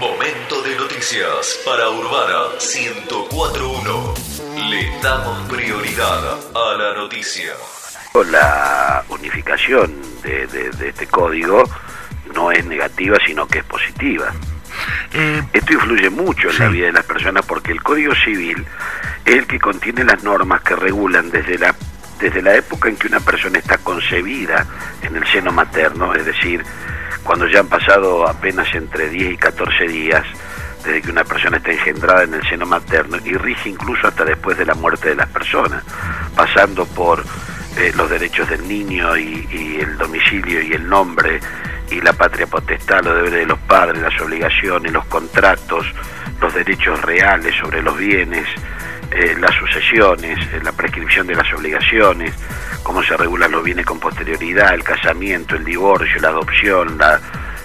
Momento de noticias para Urbana 104.1. Le damos prioridad a la noticia. La unificación de este código no es negativa, sino que es positiva. Esto influye mucho en la vida de las personas porque el Código Civil es el que contiene las normas que regulan desde la época en que una persona está concebida en el seno materno, es decir, cuando ya han pasado apenas entre 10 y 14 días desde que una persona está engendrada en el seno materno, y rige incluso hasta después de la muerte de las personas, pasando por los derechos del niño y el domicilio y el nombre y la patria potestad, los deberes de los padres, las obligaciones, los contratos, los derechos reales sobre los bienes, las sucesiones, la prescripción de las obligaciones, cómo se regulan los bienes con posterioridad, el casamiento, el divorcio, la adopción,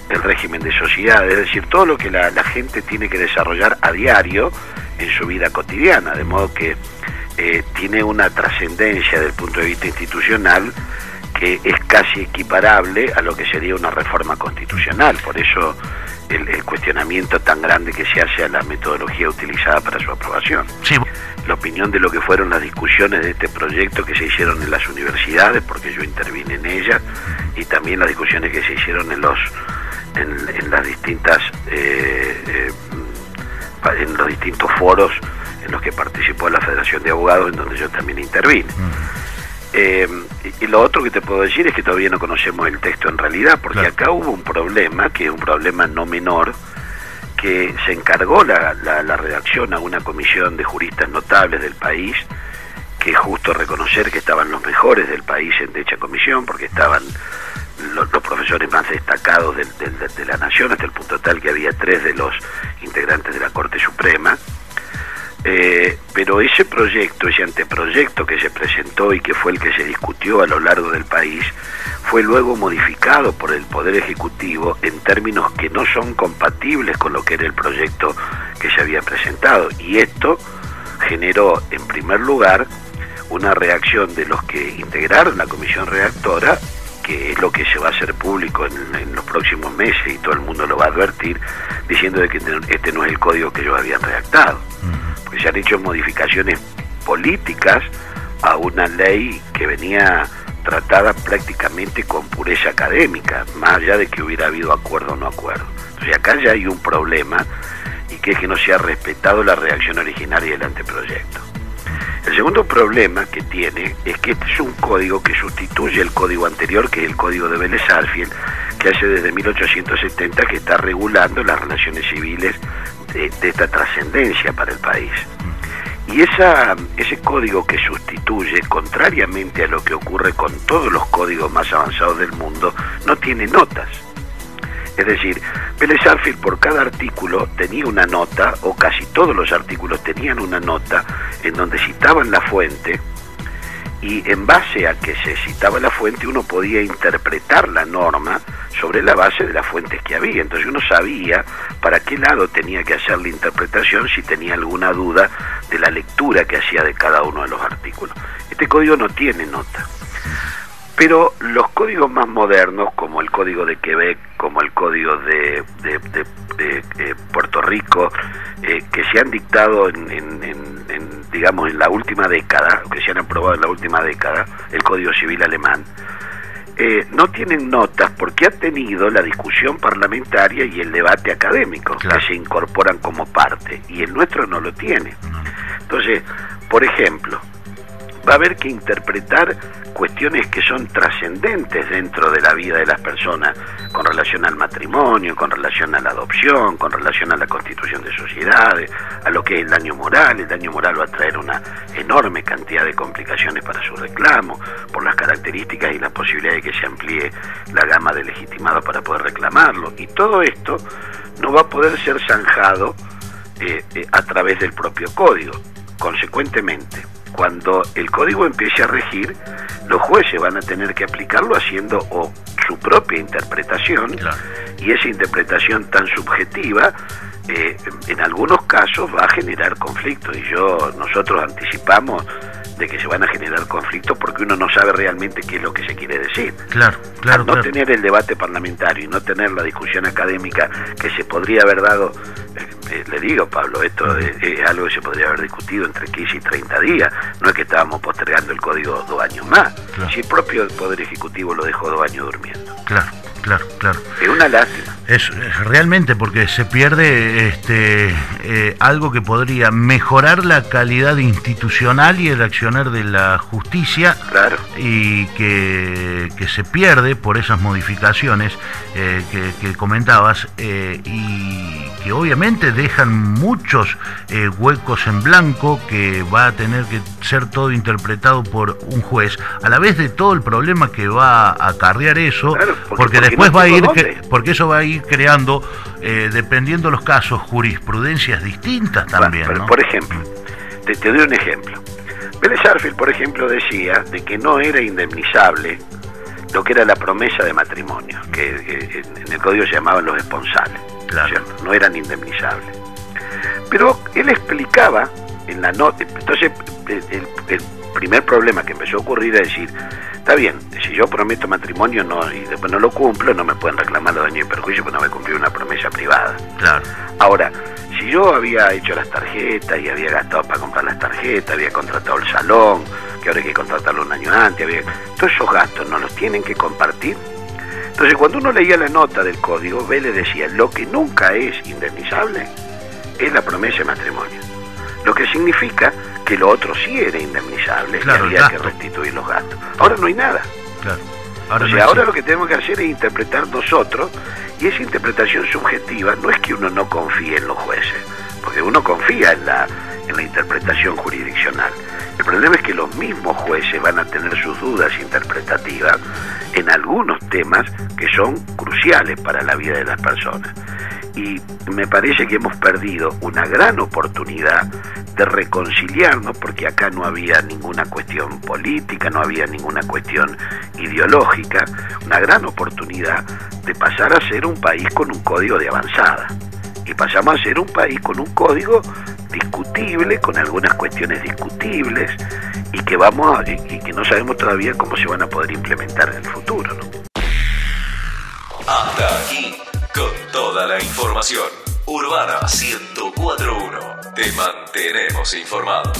el régimen de sociedad, es decir, todo lo que la gente tiene que desarrollar a diario en su vida cotidiana, de modo que tiene una trascendencia desde el punto de vista institucional que es casi equiparable a lo que sería una reforma constitucional. Por eso el cuestionamiento tan grande que se hace a la metodología utilizada para su aprobación. Sí. La opinión de lo que fueron las discusiones de este proyecto que se hicieron en las universidades, porque yo intervine en ellas, y también las discusiones que se hicieron en las distintas en los distintos foros en los que participó la Federación de Abogados, en donde yo también intervine. Y lo otro que te puedo decir es que todavía no conocemos el texto en realidad, porque acá hubo un problema, que es un problema no menor, que se encargó la redacción a una comisión de juristas notables del país, que es justo reconocer que estaban los mejores del país en dicha comisión, porque estaban los profesores más destacados de la nación, hasta el punto tal que había 3 de los integrantes de la Corte Suprema. Pero ese proyecto, ese anteproyecto que se presentó y que fue el que se discutió a lo largo del país, fue luego modificado por el Poder Ejecutivo en términos que no son compatibles con lo que era el proyecto que se había presentado, y esto generó en primer lugar una reacción de los que integraron la comisión redactora, que es lo que se va a hacer público en los próximos meses y todo el mundo lo va a advertir, diciendo de que este no es el código que ellos habían redactado, porque se han hecho modificaciones políticas a una ley que venía tratada prácticamente con pureza académica, más allá de que hubiera habido acuerdo o no acuerdo. Entonces acá ya hay un problema, y que es que no se ha respetado la redacción originaria del anteproyecto. El segundo problema que tiene es que este es un código que sustituye el código anterior, que es el código de Vélez-Sarsfield, que hace desde 1870 que está regulando las relaciones civiles de esta trascendencia para el país. Y ese código que sustituye, contrariamente a lo que ocurre con todos los códigos más avanzados del mundo, no tiene notas. Es decir, Vélez-Sarsfield por cada artículo tenía una nota, o casi todos los artículos tenían una nota, en donde citaban la fuente, y en base a que se citaba la fuente uno podía interpretar la norma sobre la base de las fuentes que había. Entonces uno sabía para qué lado tenía que hacer la interpretación si tenía alguna duda de la lectura que hacía de cada uno de los artículos. Este código no tiene nota. Pero los códigos más modernos, como el Código de Quebec, como el Código de Puerto Rico, que se han dictado digamos en la última década, que se han aprobado en la última década, el Código Civil alemán, no tienen notas porque ha tenido la discusión parlamentaria y el debate académico, que se incorporan como parte, y el nuestro no lo tiene. Entonces, por ejemplo, va a haber que interpretar cuestiones que son trascendentes dentro de la vida de las personas, con relación al matrimonio, con relación a la adopción, con relación a la constitución de sociedades, a lo que es el daño moral. El daño moral va a traer una enorme cantidad de complicaciones para su reclamo, por las características y la posibilidad de que se amplíe la gama de legitimados para poder reclamarlo. Y todo esto no va a poder ser zanjado a través del propio código. Consecuentemente, cuando el código empiece a regir, los jueces van a tener que aplicarlo haciendo su propia interpretación, y esa interpretación tan subjetiva en algunos casos va a generar conflictos, y nosotros anticipamos de que se van a generar conflictos porque uno no sabe realmente qué es lo que se quiere decir. Claro. Al no tener el debate parlamentario y no tener la discusión académica que se podría haber dado, le digo, Pablo, esto es algo que se podría haber discutido entre 15 y 30 días, no es que estábamos postergando el código 2 años más, si el propio Poder Ejecutivo lo dejó 2 años durmiendo. Claro. Es una lástima. Es realmente, porque se pierde algo que podría mejorar la calidad institucional y el accionar de la justicia, y que se pierde por esas modificaciones que comentabas, y que obviamente dejan muchos huecos en blanco que va a tener que ser todo interpretado por un juez, a la vez de todo el problema que va a acarrear eso, porque después va a ir, porque eso va a ir creando, dependiendo de los casos, jurisprudencias distintas también, ¿no? Por ejemplo, te doy un ejemplo. Vélez Sarsfield, por ejemplo, decía de que no era indemnizable lo que era la promesa de matrimonio, que en el código se llamaban los esponsales, ¿cierto? No eran indemnizables. Pero él explicaba en la nota, entonces el primer problema que empezó a ocurrir es decir, está bien, si yo prometo matrimonio y después no lo cumplo, no me pueden reclamar los daños y perjuicios porque no me cumplí una promesa privada. Ahora, si yo había hecho las tarjetas y había gastado para comprar las tarjetas, había contratado el salón, que ahora hay que contratarlo un año antes, todos esos gastos no los tienen que compartir. Entonces, cuando uno leía la nota del código, Vélez decía, lo que nunca es indemnizable es la promesa de matrimonio. Lo que significa que lo otro sí era indemnizable, y había que restituir los gastos. Ahora no hay nada. Ahora lo que tenemos que hacer es interpretar nosotros, y esa interpretación subjetiva no es que uno no confíe en los jueces, porque uno confía en la interpretación jurisdiccional. El problema es que los mismos jueces van a tener sus dudas interpretativas en algunos temas que son cruciales para la vida de las personas. Y me parece que hemos perdido una gran oportunidad de reconciliarnos, porque acá no había ninguna cuestión política, no había ninguna cuestión ideológica, una gran oportunidad de pasar a ser un país con un código de avanzada. Y pasamos a ser un país con un código discutible, con algunas cuestiones discutibles, y que no sabemos todavía cómo se van a poder implementar en el futuro, ¿no? Hasta aquí, con toda la información. Urbana 104.1. Te mantenemos informado.